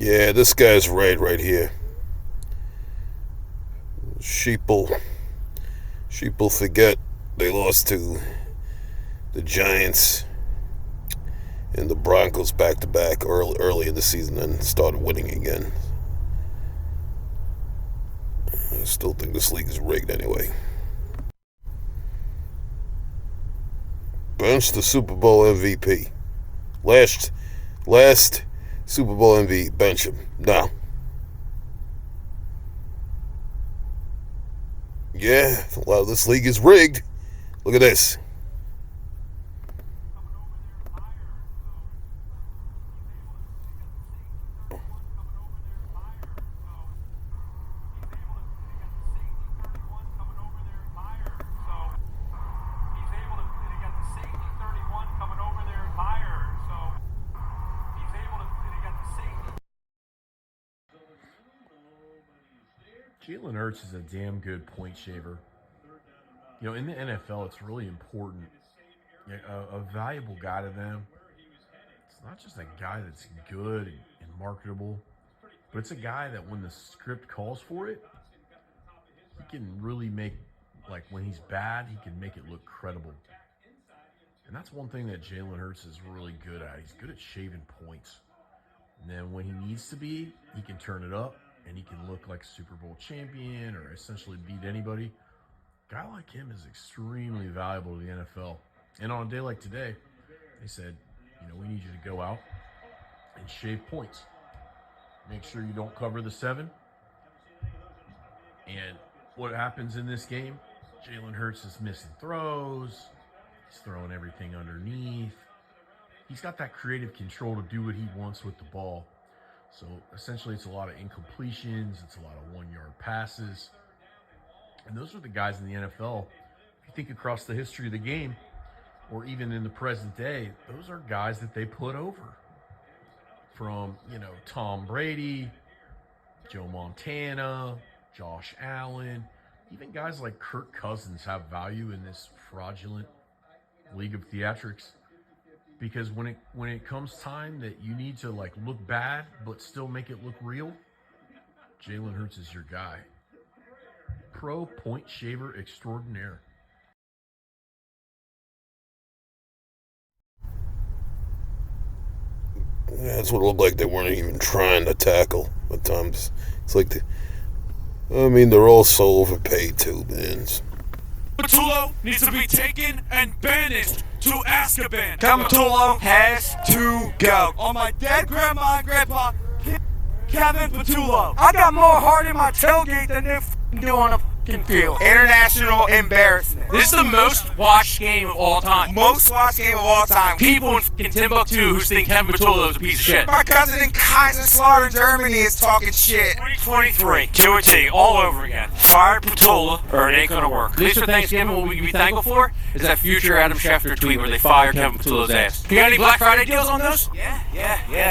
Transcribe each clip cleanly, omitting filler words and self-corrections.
Yeah, this guy's right here. Sheeple forget they lost to the Giants and the Broncos back to back early in the season and started winning again. I still think this league is rigged anyway. Bench the Super Bowl MVP. Last Super Bowl MVP. Bench him. No. Yeah, well, this league is rigged. Look at this. Jalen Hurts is a damn good point shaver. You know, in the NFL, it's really important. A valuable guy to them. It's not just a guy that's good and marketable, but it's a guy that when the script calls for it, he can really make, like when he's bad, he can make it look credible. And that's one thing that Jalen Hurts is really good at. He's good at shaving points. And then when he needs to be, he can turn it up and he can look like a Super Bowl champion or essentially beat anybody. A guy like him is extremely valuable to the NFL. And on a day like today, they said, we need you to go out and shave points. Make sure you don't cover the 7. And what happens in this game, Jalen Hurts is missing throws. He's throwing everything underneath. He's got that creative control to do what he wants with the ball. So essentially it's a lot of incompletions. It's a lot of 1-yard passes. And those are the guys in the NFL. If you think across the history of the game, or even in the present day, those are guys that they put over. From, Tom Brady, Joe Montana, Josh Allen, even guys like Kirk Cousins have value in this fraudulent league of theatrics. Because when it comes time that you need to look bad but still make it look real, Jalen Hurts is your guy. Pro point shaver extraordinaire. Yeah, that's what it looked like. They weren't even trying to tackle at times. It's like, they're all so overpaid too, man. Capitulo needs to be taken and banished to Azkaban. Capitulo has to go. On my dead grandma and grandpa, Kevin Patullo. I got more heart in my tailgate than they do on a fucking field. International embarrassment. This is the most watched game of all time. Most watched game of all time. People in Timbuktu who think Kevin Patullo is a piece of shit. My cousin in Kaiserslautern, Germany is talking shit. 2023, QT, all over again. Fire Patullo or it ain't gonna work. At least for Thanksgiving, what we can be thankful for is that future Adam Schefter tweet where they fired Kevin Patullo's ass. You got any Black Friday deals on those? Yeah.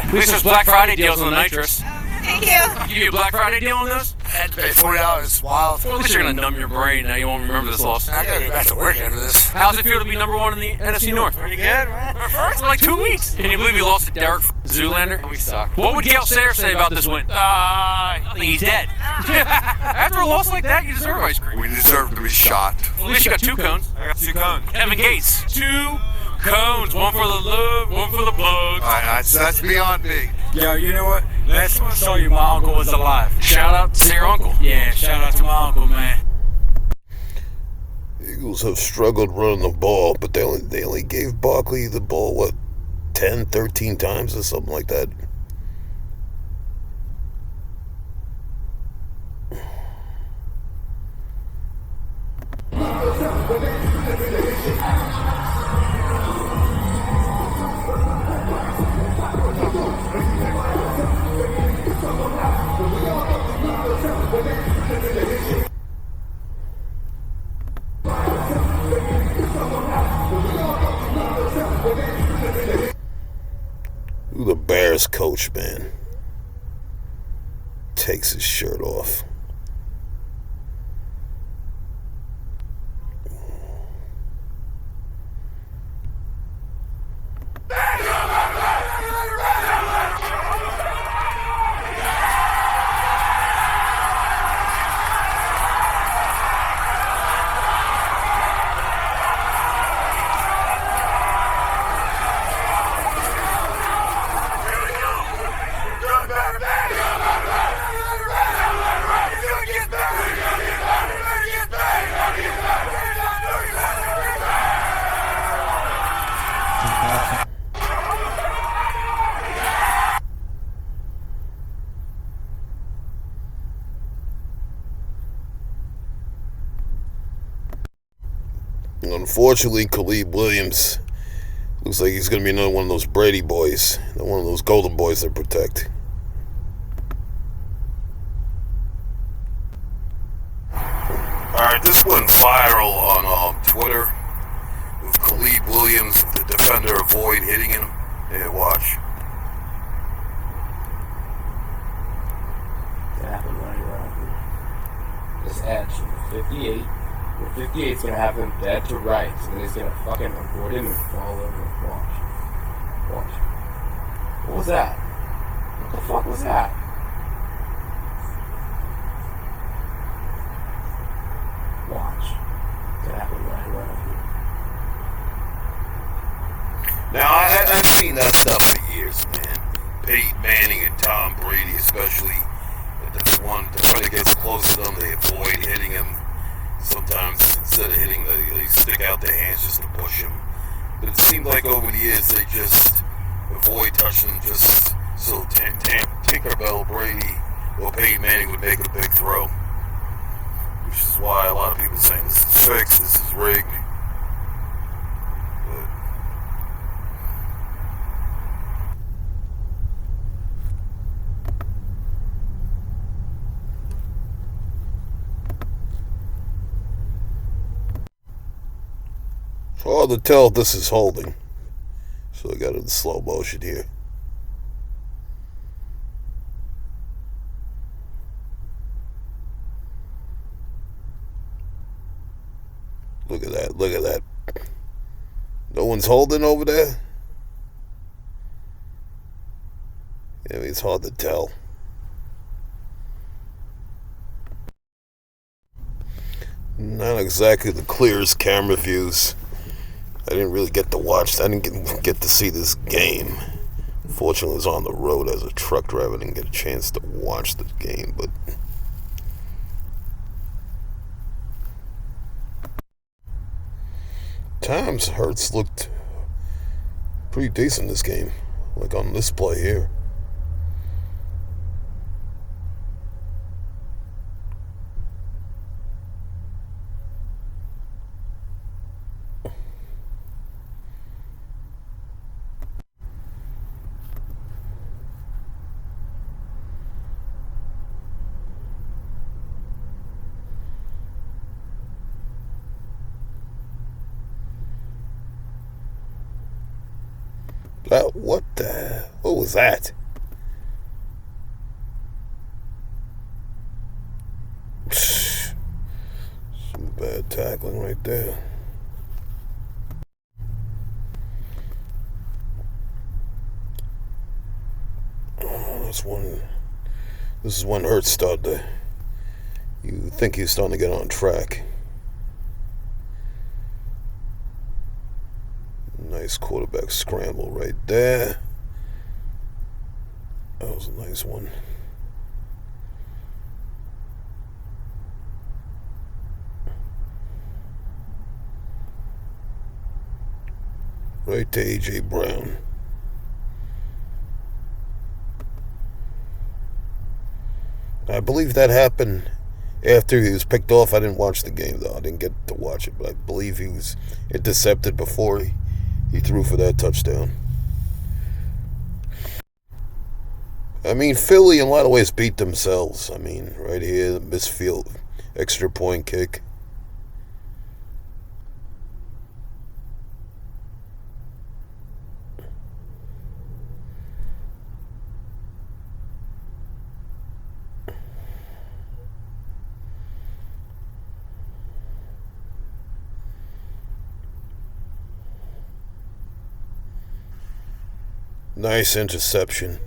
At least there's Black Friday deals on the nitrous. Thank you. Give you a Black Friday deal on those? I had to pay $40. Wow. Well, at least you're gonna numb your brain now. You won't remember this loss. I gotta go back to work after this. How's it feel to be number 1 in the NFC North? Pretty good, right? For like 2 weeks. Can you believe we lost to Derek Zoolander? We suck. What would Gail Sayre say about this win? He's dead. After a loss like that, you deserve ice cream. We deserve to be shot. At least you got 2 cones. I got 2 cones. Kevin Gates, 2 cones. 1 for the love, 1 for the blood. That's beyond big. Yo, you know what? Let's show you my uncle was alive. Shout out to your uncle. Yeah, shout out to my uncle, man. Eagles have struggled running the ball, but they only gave Barkley the ball, 10, 13 times or something like that. Who the Bears coach, man, takes his shirt off. Unfortunately, Khalid Williams looks like he's going to be another one of those Brady boys, one of those golden boys that protect. Alright, this went viral on Twitter with Khalid Williams, the defender, avoid hitting him. Hey, watch. That happened right around here. This edge with 58. With 58, it's going to have him dead to right. So then he's going to fucking avoid him and fall over. Watch. Watch. What was that? What the fuck was that? Watch. It's going to happen right around here. Now, I've seen that stuff for years, man. Peyton Manning and Tom Brady, especially. The one defender gets close to them, they avoid hitting him. Sometimes instead of hitting, they stick out their hands just to push him. But it seemed like over the years they just avoid touching him just so Tinkerbell, Brady, or Peyton Manning would make a big throw. Which is why a lot of people are saying this is fixed, this is rigged. It's hard to tell if this is holding. So I got it in slow motion here. Look at that, look at that. No one's holding over there? I mean, it's hard to tell. Not exactly the clearest camera views. I didn't really get to watch. I didn't get to see this game. Fortunately, I was on the road as a truck driver. I didn't get a chance to watch the game, but times Hurts looked pretty decent this game, like on this play here. What was that? Some bad tackling right there. Oh, this is when Hurts started to, you think he's starting to get on track. Nice quarterback scramble right there. That was a nice one. Right to A.J. Brown. I believe that happened after he was picked off. I didn't watch the game, though. I didn't get to watch it, but I believe he was intercepted before he threw for that touchdown. I mean, Philly in a lot of ways beat themselves. I mean, right here, the missed field, extra point kick. Nice interception.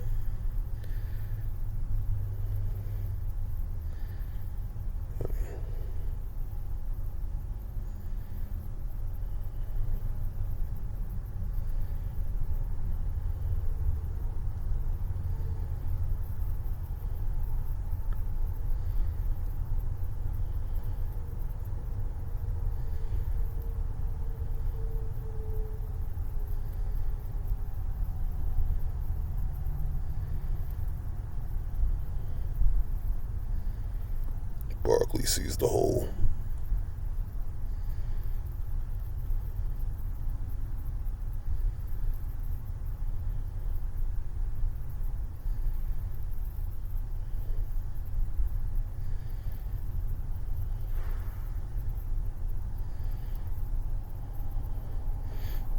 Barkley sees the hole.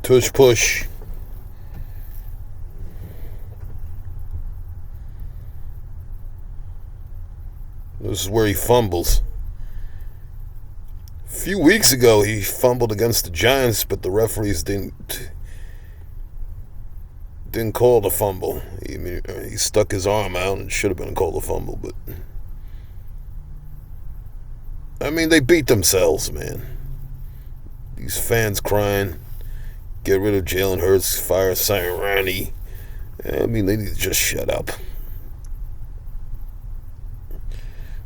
Tush push. This is where he fumbles. A few weeks ago, he fumbled against the Giants, but the referees didn't call the fumble. He stuck his arm out and should have been called a fumble, but I mean, they beat themselves, man. These fans crying, get rid of Jalen Hurts, fire Sirianni. I mean, they need to just shut up.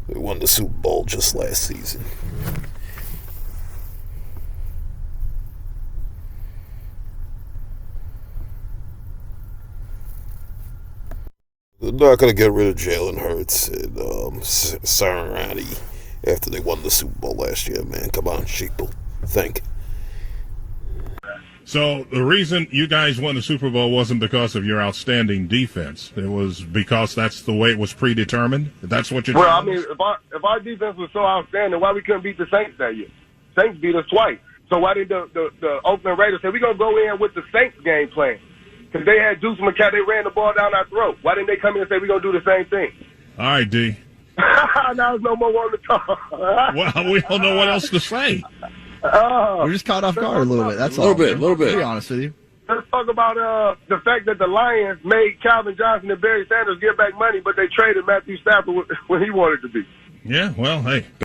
They won the Super Bowl just last season. They're not going to get rid of Jalen Hurts and Sirianni after they won the Super Bowl last year, man. Come on, sheeple. Think. So the reason you guys won the Super Bowl wasn't because of your outstanding defense. It was because that's the way it was predetermined? That's what you're Well, I mean, if our defense was so outstanding, why we couldn't beat the Saints that year? Saints beat us twice. So why did the Oakland Raiders say, we're going to go in with the Saints game plan? Because they had Deuce McCall, they ran the ball down our throat. Why didn't they come in and say, we're going to do the same thing? All right, D. Now there's no more one to talk. Well, we don't know what else to say. We're just caught off guard a little bit. That's all. A little bit. To be honest with you. Let's talk about the fact that the Lions made Calvin Johnson and Barry Sanders give back money, but they traded Matthew Stafford when he wanted to be. Yeah, well, hey.